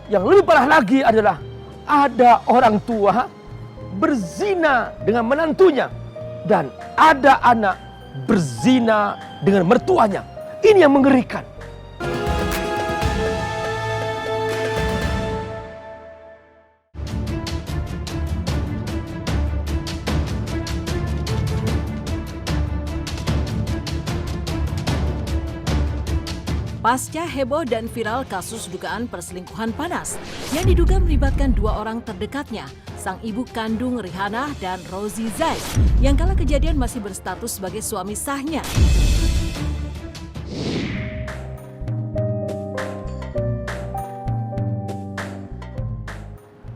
Yang lebih parah lagi adalah ada orang tua berzina dengan menantunya dan ada anak berzina dengan mertuanya. Ini yang mengerikan. Pasca heboh dan viral kasus dugaan perselingkuhan panas yang diduga melibatkan dua orang terdekatnya, sang ibu kandung Rihanna dan Rosie Zai, yang kala kejadian masih berstatus sebagai suami sahnya.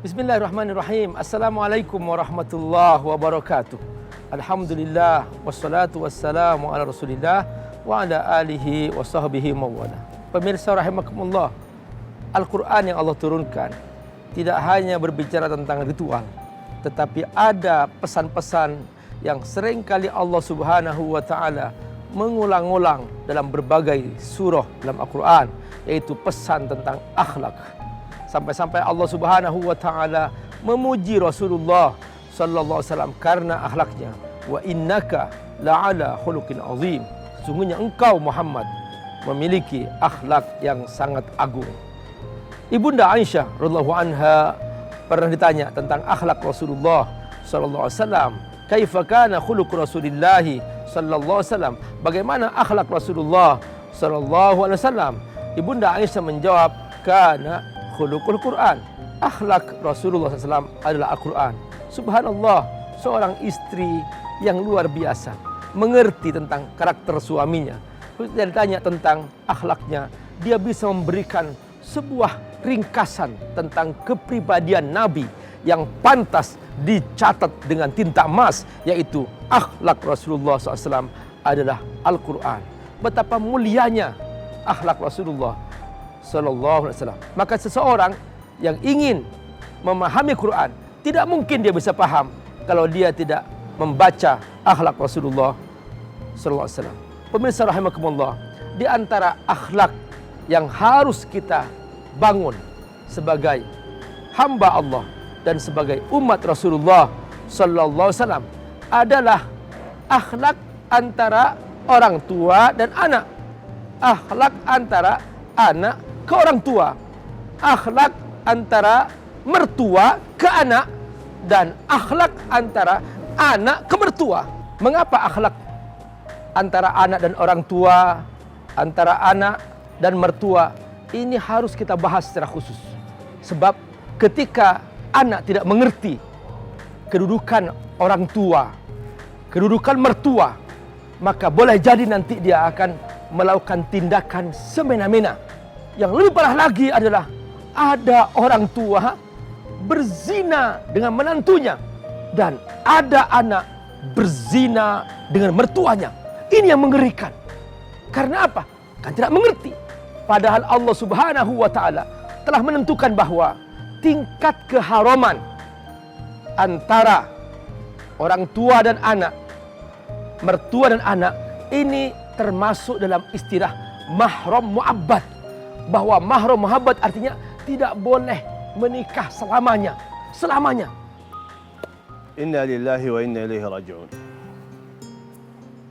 Bismillahirrahmanirrahim. Assalamualaikum warahmatullahi wabarakatuh. Alhamdulillah wassalatu wassalamu ala Rasulillah wa ala alihi wa sahbihi mawala. Pemirsa rahimakumullah, Al-Quran yang Allah turunkan tidak hanya berbicara tentang ritual, tetapi ada pesan-pesan yang seringkali Allah Subhanahu wa ta'ala mengulang-ulang dalam berbagai surah dalam Al-Quran, yaitu pesan tentang akhlak. Sampai-sampai Allah Subhanahu wa ta'ala memuji Rasulullah sallallahu alaihi wasallam karena akhlaknya. Wa innaka la'ala khuluqin azim. Sesungguhnya engkau Muhammad memiliki akhlak yang sangat agung. Ibunda Aisyah radhiyallahu anha pernah ditanya tentang akhlak Rasulullah sallallahu alaihi wasallam. Kaifa kana khuluq Rasulillah sallallahu alaihi wasallam? Bagaimana akhlak Rasulullah sallallahu alaihi wasallam? Ibunda Aisyah menjawab, kana khuluqul Quran. Akhlak Rasulullah sallallahu alaihi wasallam adalah Al-Quran. Subhanallah, seorang istri yang luar biasa, mengerti tentang karakter suaminya. Ketika ditanya tentang akhlaknya, dia bisa memberikan sebuah ringkasan tentang kepribadian Nabi yang pantas dicatat dengan tinta emas, yaitu akhlak Rasulullah SAW adalah Al-Quran. Betapa mulianya akhlak Rasulullah SAW. Maka seseorang yang ingin memahami Quran, tidak mungkin dia bisa paham kalau dia tidak membaca akhlak Rasulullah sallallahu alaihi wasallam. Pemirsa rahimakumullah, di antara akhlak yang harus kita bangun sebagai hamba Allah dan sebagai umat Rasulullah sallallahu alaihi wasallam adalah akhlak antara orang tua dan anak. Akhlak antara anak ke orang tua. Akhlak antara mertua ke anak dan akhlak antara anak ke mertua. Mengapa akhlak antara anak dan orang tua, antara anak dan mertua ini harus kita bahas secara khusus? Sebab ketika anak tidak mengerti kedudukan orang tua, kedudukan mertua, maka boleh jadi nanti dia akan melakukan tindakan semena-mena. Yang lebih parah lagi adalah ada orang tua berzina dengan menantunya dan ada anak berzina dengan mertuanya. Ini yang mengerikan. Karena apa? Kan tidak mengerti. Padahal Allah Subhanahu wa ta'ala telah menentukan bahwa tingkat keharaman antara orang tua dan anak, mertua dan anak, ini termasuk dalam istilah mahram mu'abbad. Bahwa mahram mu'abbad artinya tidak boleh menikah selamanya. Selamanya. Inna lillahi wa inna ilaihi raji'un.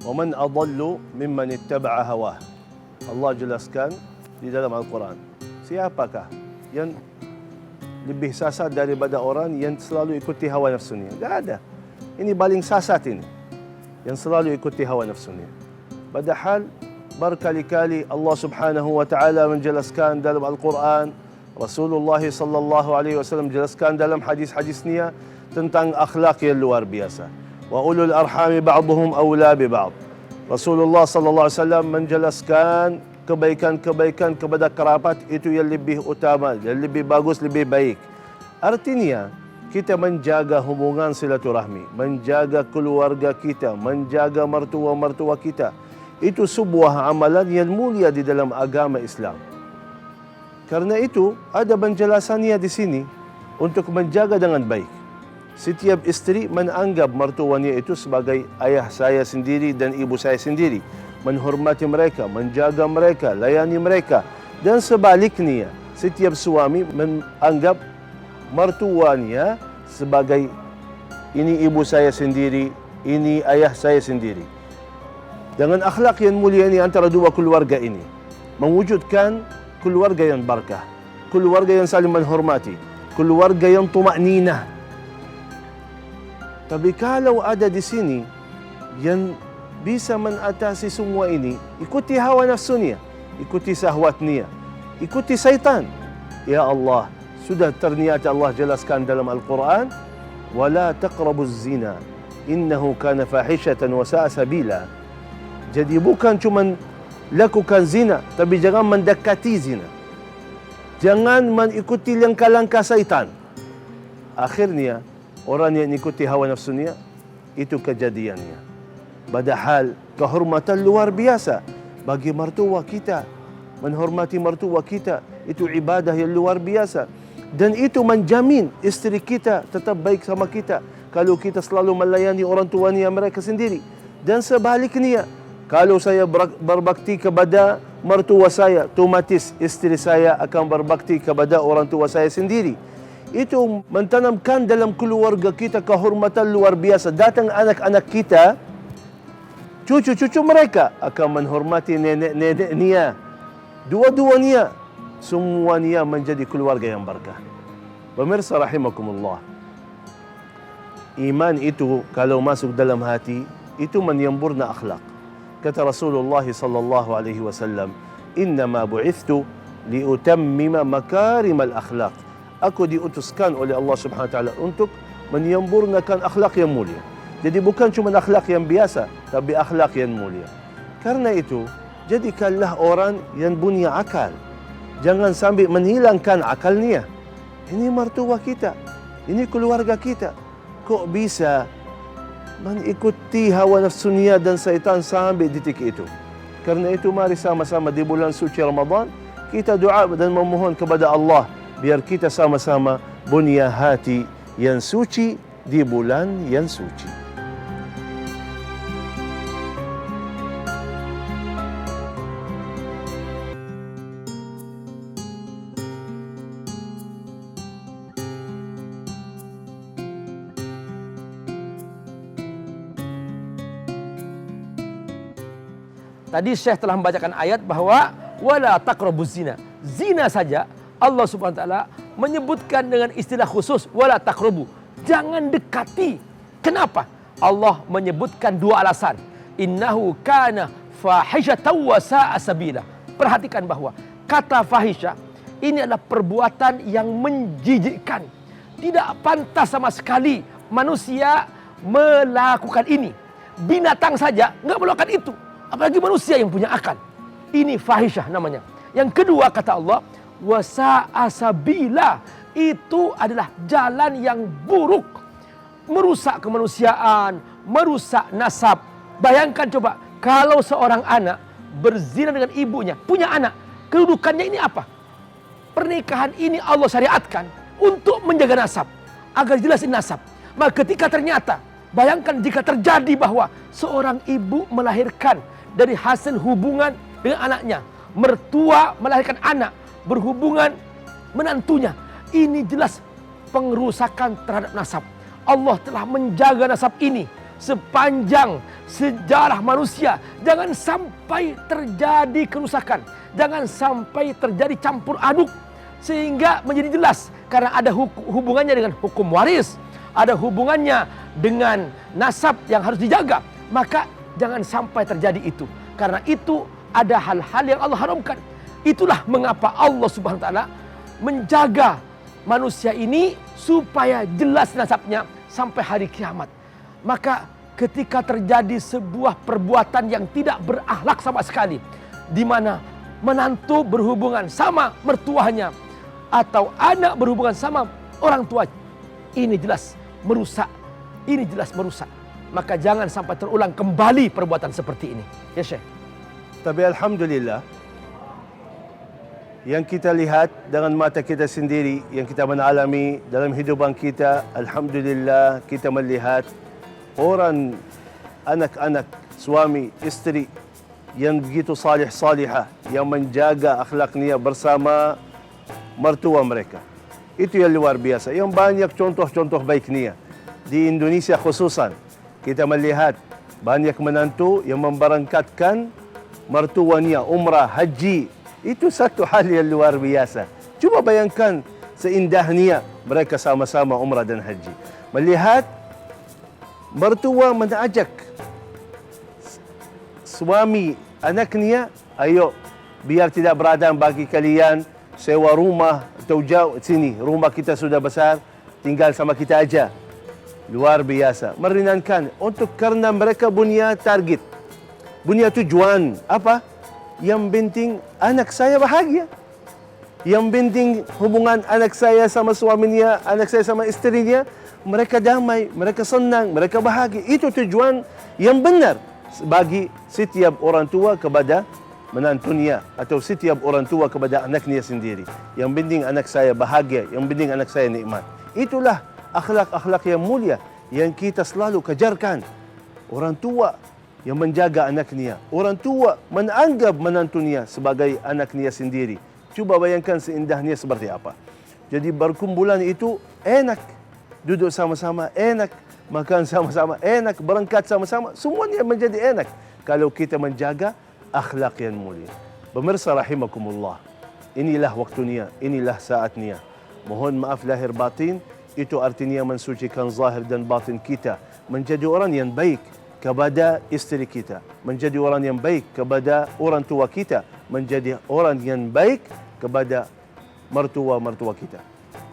Wa man adallu mimman ittaba'a hawah. Allah jelaskan di dalam Al-Quran, siapakah yang lebih sasat daripada orang yang selalu ikuti hawa nafsunya? Tidak ada. Ini paling sasat ini, yang selalu ikuti hawa nafsunya. Padahal berkali-kali Allah Subhanahu wa ta'ala menjelaskan dalam Al-Quran, Rasulullah sallallahu alaihi wasallam menjelaskan dalam hadis-hadisnya tentang akhlak yang luar biasa. Wa ulul arhami ba'duhum awla bi ba'd. Rasulullah sallallahu alaihi wasallam menjelaskan kebaikan-kebaikan kepada kerabat itu yang lebih utama, yang lebih bagus, lebih baik. Artinya kita menjaga hubungan silaturahmi, menjaga keluarga kita, menjaga mertua-mertua kita. Itu sebuah amalan yang mulia di dalam agama Islam. Karena itu ada penjelasannya di sini untuk menjaga dengan baik. Setiap istri menganggap mertuanya itu sebagai ayah saya sendiri dan ibu saya sendiri. Menghormati mereka, menjaga mereka, layani mereka. Dan sebaliknya, setiap suami menganggap mertuanya sebagai ini ibu saya sendiri, ini ayah saya sendiri. Dengan akhlak yang mulia ini antara dua keluarga ini, mewujudkan keluarga yang barakah, keluarga yang saling menghormati, keluarga yang tumakninah. Tapi kalau ada di sini yang bisa mengatasi semua ini, ikuti hawa nafsunya, ikuti syahwatnya, ikuti syaitan. Ya Allah, sudah ternyata Allah jelaskan dalam Al-Quran, وَلَا تَقْرَبُوا الزِّنَا إِنَّهُ كَانَ فَاحِشَةً وَسَاءَ سَبِيلًا. Jadi bukan cuma lakukan zina, tapi jangan mendekati zina. Jangan mengikuti langkah-langkah syaitan. Akhirnya, orang yang ikuti hawa nafsunya, itu kejadiannya. Padahal kehormatan luar biasa bagi mertua kita. Menghormati mertua kita, itu ibadah yang luar biasa. Dan itu menjamin istri kita tetap baik sama kita kalau kita selalu melayani orang tuanya mereka sendiri. Dan sebaliknya, kalau saya berbakti kepada mertua saya, otomatis istri saya akan berbakti kepada orang tua saya sendiri. Itu mentanamkan dalam keluarga kita kehormatan luar biasa. Datang anak-anak kita, cucu-cucu mereka akan menghormati nenek-neneknya. Dua-duanya, semuanya menjadi keluarga yang barakah. Pemirsa rahimakumullah, iman itu kalau masuk dalam hati, itu menyempurna akhlak. Kata Rasulullah sallallahu alaihi wasallam, "Innama bu'ithtu liutammima makarimal akhlaq." Aku diutuskan oleh Allah Subhanahu wa taala untuk menyempurnakan akhlak yang mulia. Jadi bukan cuma akhlak yang biasa, tapi akhlak yang mulia. Karena itu, jadikanlah orang yang punya akal. Jangan sampai menghilangkan akalnya. Ini mertua kita, ini keluarga kita. Kok bisa mengikuti hawa nafsunya dan syaitan sampai detik itu? Karena itu mari sama-sama di bulan suci Ramadan kita doa dan memohon kepada Allah biar kita sama-sama punya hati yang suci di bulan yang suci. Tadi Syekh telah membacakan ayat bahwa wala taqrabuz zina. Zina saja Allah Subhanahu wa taala menyebutkan dengan istilah khusus wala taqrabu. Jangan dekati. Kenapa? Allah menyebutkan dua alasan. Innahu kana fahishatan wa sa'a sabila. Perhatikan bahwa kata fahisha ini adalah perbuatan yang menjijikkan. Tidak pantas sama sekali manusia melakukan ini. Binatang saja nggak melakukan itu. Apalagi manusia yang punya akal. Ini fahisyah namanya. Yang kedua kata Allah, wasa'a sabila. Itu adalah jalan yang buruk. Merusak kemanusiaan, merusak nasab. Bayangkan coba, kalau seorang anak berzina dengan ibunya, punya anak. Kedudukannya ini apa? Pernikahan ini Allah syariatkan untuk menjaga nasab. Agar jelas ini nasab. Maka ketika ternyata, bayangkan jika terjadi bahwa seorang ibu melahirkan dari hasil hubungan dengan anaknya. Mertua melahirkan anak, berhubungan menantunya. Ini jelas pengerusakan terhadap nasab. Allah telah menjaga nasab ini sepanjang sejarah manusia. Jangan sampai terjadi kerusakan. Jangan sampai terjadi campur aduk. Sehingga menjadi jelas. Karena ada hubungannya dengan hukum waris. Ada hubungannya dengan nasab yang harus dijaga. Maka jangan sampai terjadi itu. Karena itu ada hal-hal yang Allah haramkan. Itulah mengapa Allah Subhanahu wa taala menjaga manusia ini supaya jelas nasabnya sampai hari kiamat. Maka ketika terjadi sebuah perbuatan yang tidak berakhlak sama sekali, di mana menantu berhubungan sama mertuanya atau anak berhubungan sama orang tua, ini jelas merusak. Ini jelas merusak. Maka jangan sampai terulang kembali perbuatan seperti ini. Ya Syekh. Tapi alhamdulillah, yang kita lihat dengan mata kita sendiri, yang kita mengalami dalam hidupan kita, alhamdulillah kita melihat orang, anak-anak, suami, istri yang begitu salih-salihah, yang menjaga akhlaknya bersama mertua mereka. Itu yang luar biasa. Yang banyak contoh-contoh baik niat. Di Indonesia khususan, kita melihat banyak menantu yang memberangkatkan mertuanya umrah, haji. Itu satu hal yang luar biasa. Cuba bayangkan seindah niat mereka sama-sama umrah dan haji. Melihat mertua mengajak suami anaknya, ayo biar tidak beradab bagi kalian, sewa rumah atau jauh sini, rumah kita sudah besar, tinggal sama kita aja. Luar biasa, meringankan untuk karena mereka punya target, punya tujuan apa? Yang penting anak saya bahagia. Yang penting hubungan anak saya sama suaminya, anak saya sama istrinya, mereka damai, mereka senang, mereka bahagia. Itu tujuan yang benar bagi setiap orang tua kepada menantunya atau setiap orang tua kepada anaknya sendiri. Yang penting anak saya bahagia, yang penting anak saya nikmat. Itulah akhlak-akhlak yang mulia yang kita selalu kejarkan. Orang tua yang menjaga anaknya, orang tua menganggap menantunya sebagai anaknya sendiri. Cuba bayangkan seindahnya seperti apa. Jadi berkumpulan itu enak, duduk sama-sama enak, makan sama-sama enak, berangkat sama-sama, semuanya menjadi enak kalau kita menjaga akhlak yang mulia. Pemirsa rahimakumullah, inilah waktunya, inilah saatnya. Mohon maaf lahir batin, itu artinya mensucikan zahir dan batin kita, menjadi orang yang baik kepada istri kita, menjadi orang yang baik kepada orang tua kita, menjadi orang yang baik kepada mertua-mertua kita.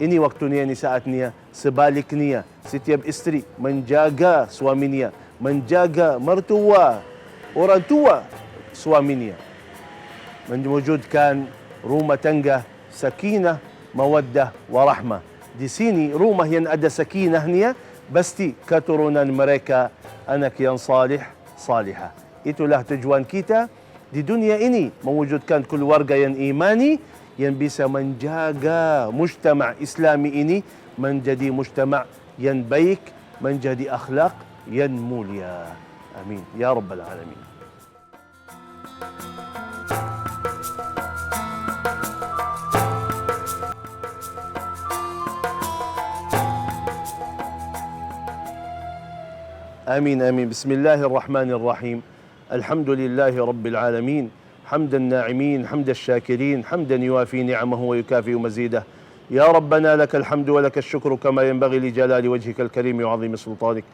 Ini waktunya, ini saatnya. Sebaliknya, setiap istri menjaga suaminya, menjaga mertua, orang tua suaminya, mewujudkan rumah tangga sakinah, mawaddah, warahmah. Di sini rumah yang ada sakinahnya, pasti keturunan mereka anak yang salih, salihah. Itulah tujuan kita di dunia ini, mewujudkan keluarga yang imani, yang bisa menjaga mujtama' Islami ini menjadi mujtama' yang baik, menjadi akhlak yang mulia. Amin ya rabbal alamin. آمين آمين. بسم الله الرحمن الرحيم. الحمد لله رب العالمين، حمد الناعمين، حمد الشاكرين، حمدا يوافي نعمه ويكافئ مزيده. يا ربنا لك الحمد ولك الشكر كما ينبغي لجلال وجهك الكريم وعظيم سلطانك.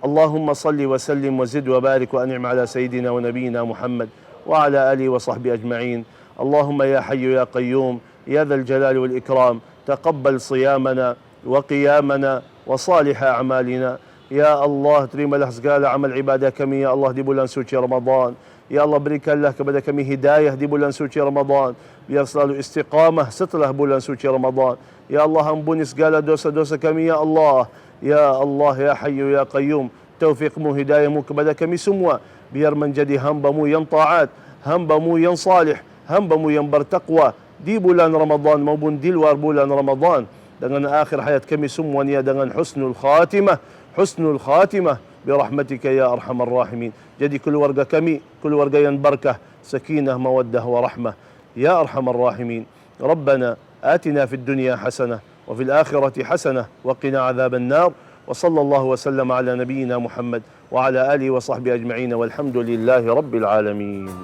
اللهم صل وسلم وزد وبارك وأنعم على سيدنا ونبينا محمد وعلى آله وصحبه أجمعين. اللهم يا حي يا قيوم يا ذا الجلال والإكرام، تقبل صيامنا وقيامنا وصالح أعمالنا. Ya Allah, terimalah segala amal ibadah kami, Ya Allah, di bulan suci Ramadan. Ya Allah, berikanlah kepada kami hidayah di bulan suci Ramadan, biar selalu istiqamah setelah bulan suci Ramadan. Ya Allah, ampuni segala dosa-dosa kami, Ya Allah. Ya Allah, Ya Hayyu Ya Qayyum, taufiqmu, hidayahmu kepada kami semua, biar menjadi hamba-Mu yang taat, hamba-Mu yang salih, hamba-Mu yang bertakwa di bulan Ramadan maupun di luar bulan Ramadan. Dengan akhir hayat kami semuanya dengan husnul khatimah, husnul khatimah birahmatika ya arhamar rahimin. Jadi keluarga kami keluarga yang barakah, sakinah, mawaddah, warahmah ya arhamar rahimin. Rabbana atina fid dunya hasanah wa fil akhirati hasanah wa qina adzaban nar. Wa sallallahu wa sallam ala nabiyyina Muhammad wa ala alihi wa sahbihi ajma'in walhamdulillahi rabbil alamin.